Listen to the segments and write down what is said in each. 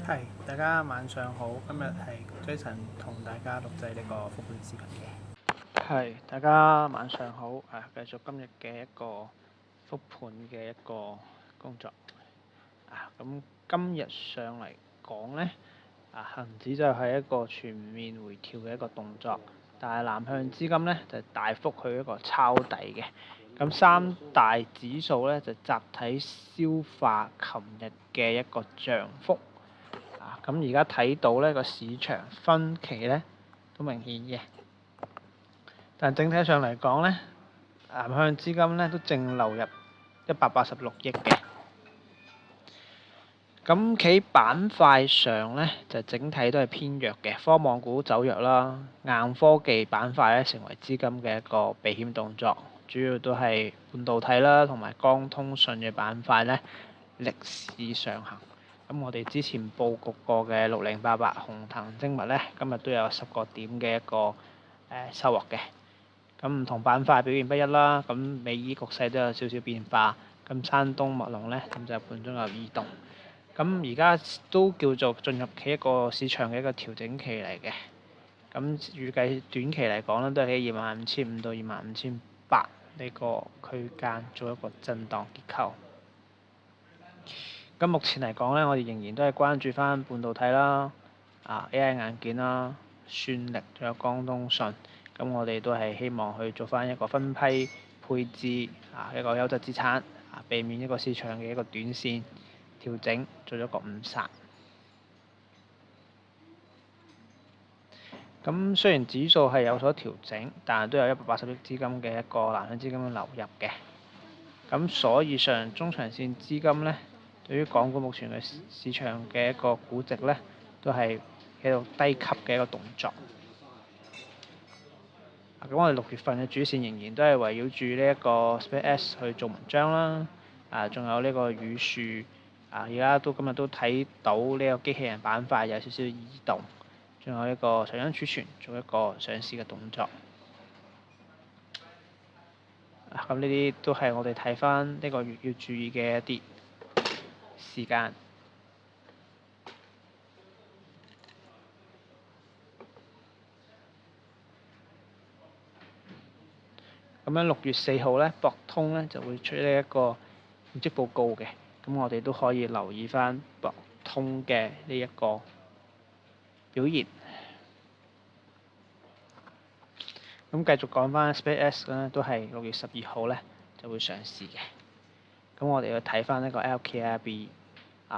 係，大家晚上好。今日係 Jason 同大家錄製呢個復盤視頻嘅。係，大家晚上好。繼續今日嘅一個復盤嘅一個工作。咁今日上嚟講呢，恒指就係一個全面回調嘅一個動作，但係南向資金呢，就大幅去一個抄底嘅。咁三大指數呢，就集體消化琴日嘅一個漲幅。咁而家睇到呢個市場分歧呢都明顯嘅，但整體上嚟講呢，南向資金呢都淨流入186億嘅。咁企板塊上呢，就整體都係偏弱嘅，科網股走弱啦，硬科技板塊咧成為資金嘅一個避險動作，主要都係半導體啦同埋光通訊嘅板塊呢逆市上行。咁我哋之前佈局過嘅6088鴻騰精密呢，今日都有10個點嘅一個收穫嘅。咁唔同板塊表現不一啦，咁美伊局勢都有少少變化。咁山東墨龍呢，咁就盤中有異動。咁而家都叫做進入一個市場嘅一個調整期嚟嘅。咁預計短期嚟講咧，都係喺25,500到25,800呢個區間做一個震盪結構。咁目前嚟講咧，我哋仍然都係關注翻半導體啦、AI 硬件啦、算力仲有光通訊。咁我哋都係希望去做翻一個分批配置一個優質資產避免一個市場嘅一個短線調整，做咗個誤殺。咁雖然指數係有所調整，但係都有180億資金嘅一個南向資金流入嘅。咁所以上中長線資金呢，對於港股目前嘅市場嘅一個估值呢，都係喺度低級嘅一個動作。咁我哋6月份嘅主線仍然都係圍繞住呢一個 SpaceX 去做文章啦。仲有呢個宇樹而家今日都睇到呢個機器人板塊有少少異動，仲有呢個長江儲存做一個上市嘅動作。咁呢啲都係我哋睇翻呢個月要注意嘅一啲時間。咁樣6月4號呢，博通呢就會出呢一個業績報告嘅，咁我哋都可以留意翻博通嘅呢一個表現。咁繼續講翻 SpaceX 呢，都係6月12號呢就會上市嘅。咁我哋要睇翻呢個 LKAB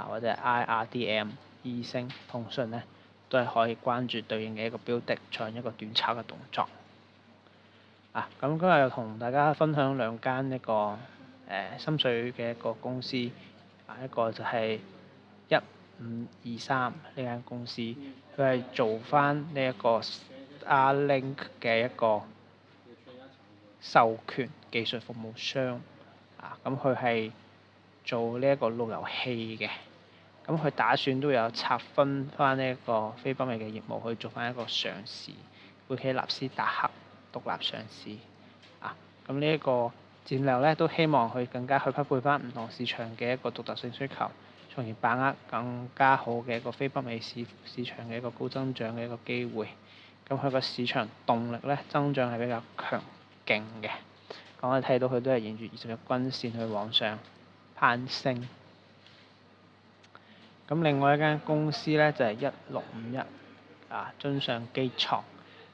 或者 IRDM、易星通訊呢，都係可以關注對應嘅一個標的，採一個短炒嘅動作。咁今日又同大家分享兩間深水嘅一個公司，一個就係1523呢間公司，佢係做翻呢一個 Starlink 嘅一個授權技術服務商。咁佢係做呢一個路由器嘅，咁佢打算都有拆分翻呢一個非北美嘅業務去做翻一個上市，會喺納斯達克獨立上市。咁呢一個戰略咧，都希望去更加去匹配翻唔同市場嘅一個獨特性需求，從而把握更加好嘅一個非北美市場嘅一個高增長嘅一個機會。咁佢個市場動力咧，增長係比較強勁嘅。我哋睇到佢都係沿住20日均線去往上攀升。咁另外一間公司咧就係1651津上機床。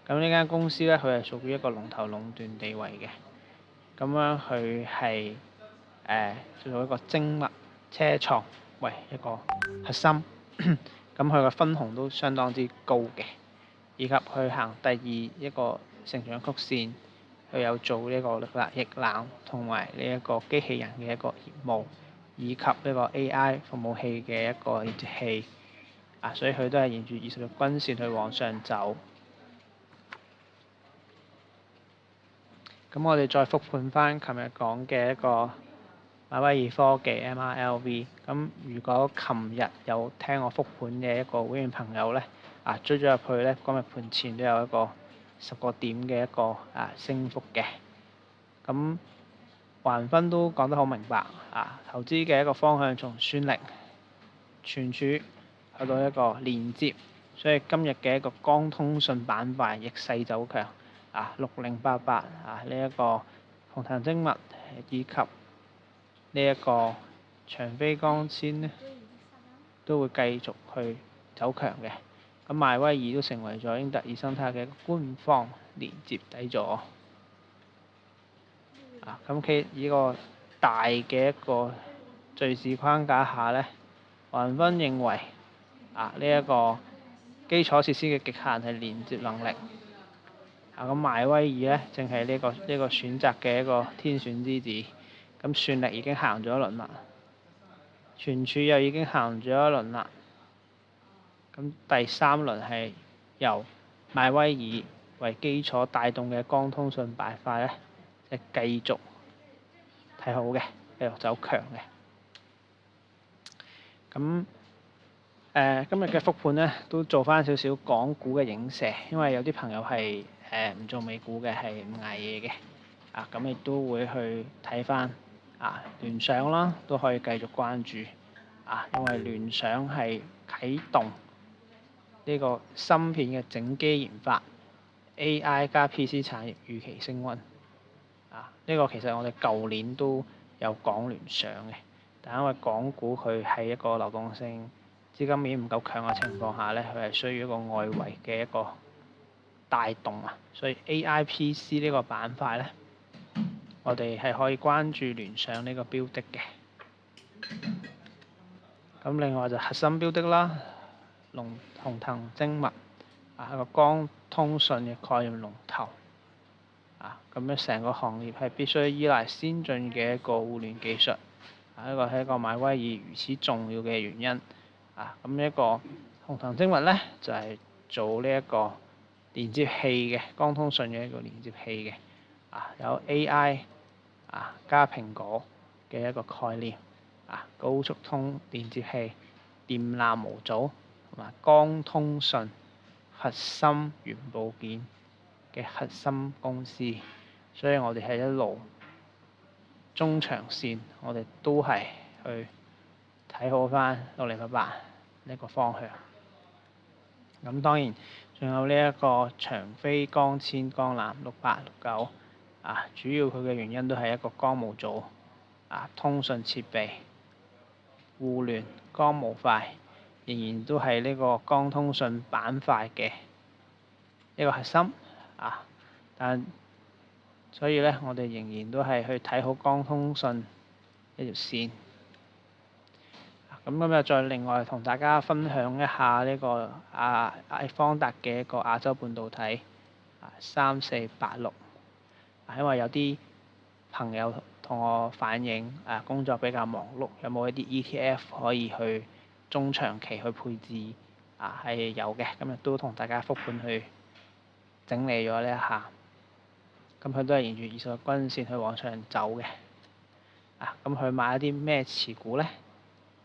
咁呢間公司咧，佢係屬於一個龍頭壟斷地位嘅。咁樣佢係做一個精密車床為一個核心。咁佢個分紅都相當之高嘅，以及去行第二一個成長曲線，佢有做呢個液冷同埋呢一個機器人嘅一個業務，以及呢個 AI 服務器嘅一個連接器。所以佢都係沿住20日均線去往上走。咁我哋再復盤翻琴日講嘅一個馬威爾科技 MRLV。咁如果琴日有聽我復盤嘅一個會員朋友咧，追咗入去咧，今日盤前都有一個10個點嘅一個升幅嘅。咁環分都講得好明白，投資嘅一個方向從算力、存儲、去到一個連接，所以今日嘅一個光通訊板塊逆勢走強6088呢一個鴻騰精密以及呢一個長飛光纖咧都會繼續去走強嘅。咁邁威爾都成為咗英特爾生態嘅一個官方連接底座。咁喺呢個大嘅一個敘事框架下咧，黃芬認為呢一個基礎設施嘅極限係連接能力。咁邁威爾咧正係呢個選擇嘅一個天選之子。咁算力已經行咗一輪啦，存儲又已經行咗一輪啦。咁第三輪係由邁威爾為基礎帶動嘅光通訊板塊咧，即係繼續睇好嘅，繼續走強嘅。咁今日嘅復盤咧，都做翻少少港股嘅影射，因為有啲朋友係唔做美股嘅，係唔捱夜嘅。咁亦都會去睇翻聯想啦，都可以繼續關注因為聯想係啟動呢個芯片嘅整機研發 ，AI 加 PC 產業預期升溫。呢個其實我哋舊年都有講聯想嘅，但因為港股佢係一個流動性資金面唔夠強嘅情況下咧，佢係需要一個外圍嘅一個帶動所以 AI、PC 呢個板塊咧，我哋係可以關注聯想呢個標的嘅。咁另外就核心標的啦，鴻騰精密一個光通訊嘅概念龍頭。咁樣成個行業係必須依賴先進嘅一個互聯技術，呢個係一個邁威爾如此重要嘅原因。咁一個鴻騰精密咧就係做呢一個連接器嘅光通訊嘅一個連接器嘅，有 AI 加蘋果嘅一個概念，高速通連接器、電纜模組同埋光通訊核心元部件嘅核心公司，所以我哋係一路中長線，我哋都係去睇好翻6088呢個方向。咁當然仲有呢一個長飛光纖光纜6869，主要佢嘅原因都係一個光模組，通訊設備、互聯、光模塊，仍然都係呢個光通訊板塊嘅一個核心。所以咧，我哋仍然都係去睇好光通訊一條線。咁今日再另外同大家分享一下呢個方達嘅一個亞洲半導體3486。因為有啲朋友同我反映工作比較忙碌，有冇一啲 ETF 可以去中長期去配置？係有嘅，今日都同大家復盤去整理咗呢一下。咁佢都係沿住20日均線去往上走嘅。咁佢買一啲咩持股咧？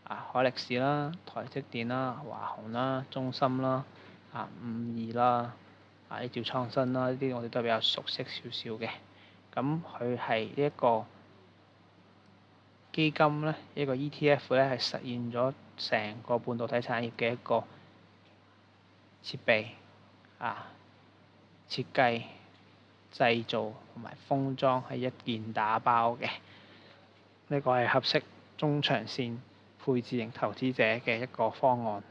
海力士啦、台積電啦、華虹啦、中芯啦、52啦、呢兆創新啦，呢啲我哋都比較熟悉少少嘅。咁佢係呢一個基金咧，一個 ETF 咧係實現咗成個半導體產業嘅一個設備、設計、製造同埋封裝係一件打包嘅。呢個係合適中長線配置型投資者嘅一個方案。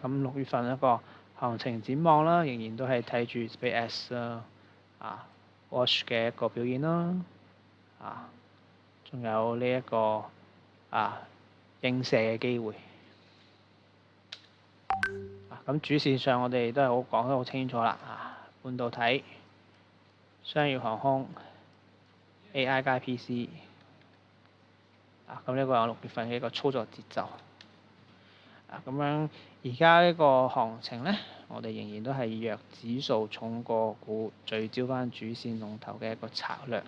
咁6月份一個行情展望啦，仍然都係睇住 SpaceX 啦、Watch 嘅一個表現啦，仲有呢一個映射嘅機會。咁主線上我哋都係講得好清楚啦，半導體、商業航空、AI 加 PC。咁呢個係6月份嘅一個操作節奏。咁樣而家呢個行情咧，我哋仍然都係弱指數重個股，聚焦翻主線龍頭嘅一個策略，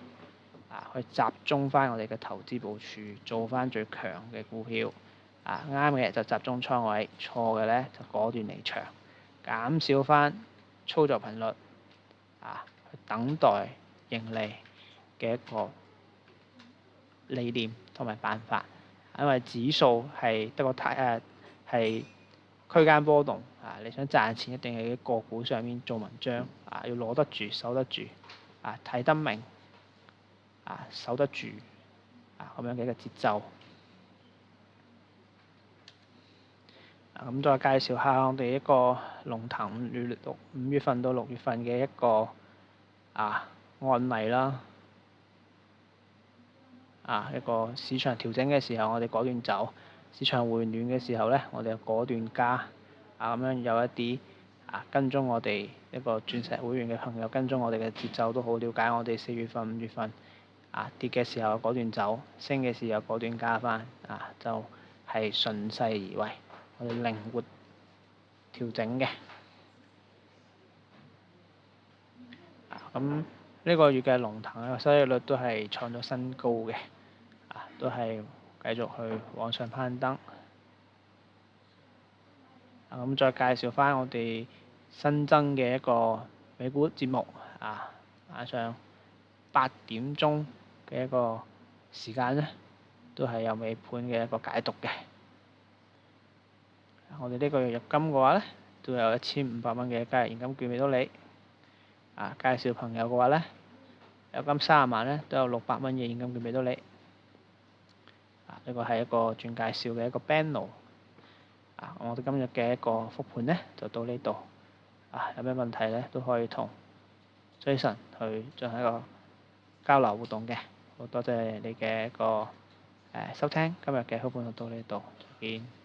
去集中翻我哋嘅投資部署，做翻最強嘅股票。啱嘅就集中倉位，錯嘅咧就果斷離場，減少翻操作頻率，去等待盈利嘅一個理念同埋辦法。因為指數係得個係區間波動啊，你想賺錢一定係喺個股上面做文章啊，要攞得住、守得住啊，睇得明啊，守得住啊，咁樣嘅一個節奏。咁再介紹下我哋一個龍騰五月份到6月份嘅一個案例啦。一個市場調整嘅時候，我哋果斷走；市場回暖嘅時候咧，我哋就果斷加。咁樣有一啲跟蹤我哋一個鑽石會員嘅朋友跟蹤我哋嘅節奏都好了解我哋4月份、5月份跌嘅時候果斷走，升嘅時候果斷加翻就係順勢而為，我哋靈活調整嘅。咁呢個月嘅龍騰嘅收益率都係創咗新高嘅，都係繼續去往上攀登。咁再介紹翻我哋新增嘅一個美股節目晚上8點鐘嘅一個時間咧，都係有尾盤嘅一個解讀嘅。我哋呢個月入金嘅話咧，都有1500蚊嘅交易現金券俾到你。介紹朋友嘅話咧，入金30萬咧，都有600蚊嘅現金券俾到你。呢個係一個轉介紹嘅一個 Benno。我哋今日嘅一個復盤咧，就到呢度。有咩問題咧，都可以同 Jason 去進行一個交流互動嘅。好多謝你嘅一個收聽，今日嘅復盤就到呢度，再見。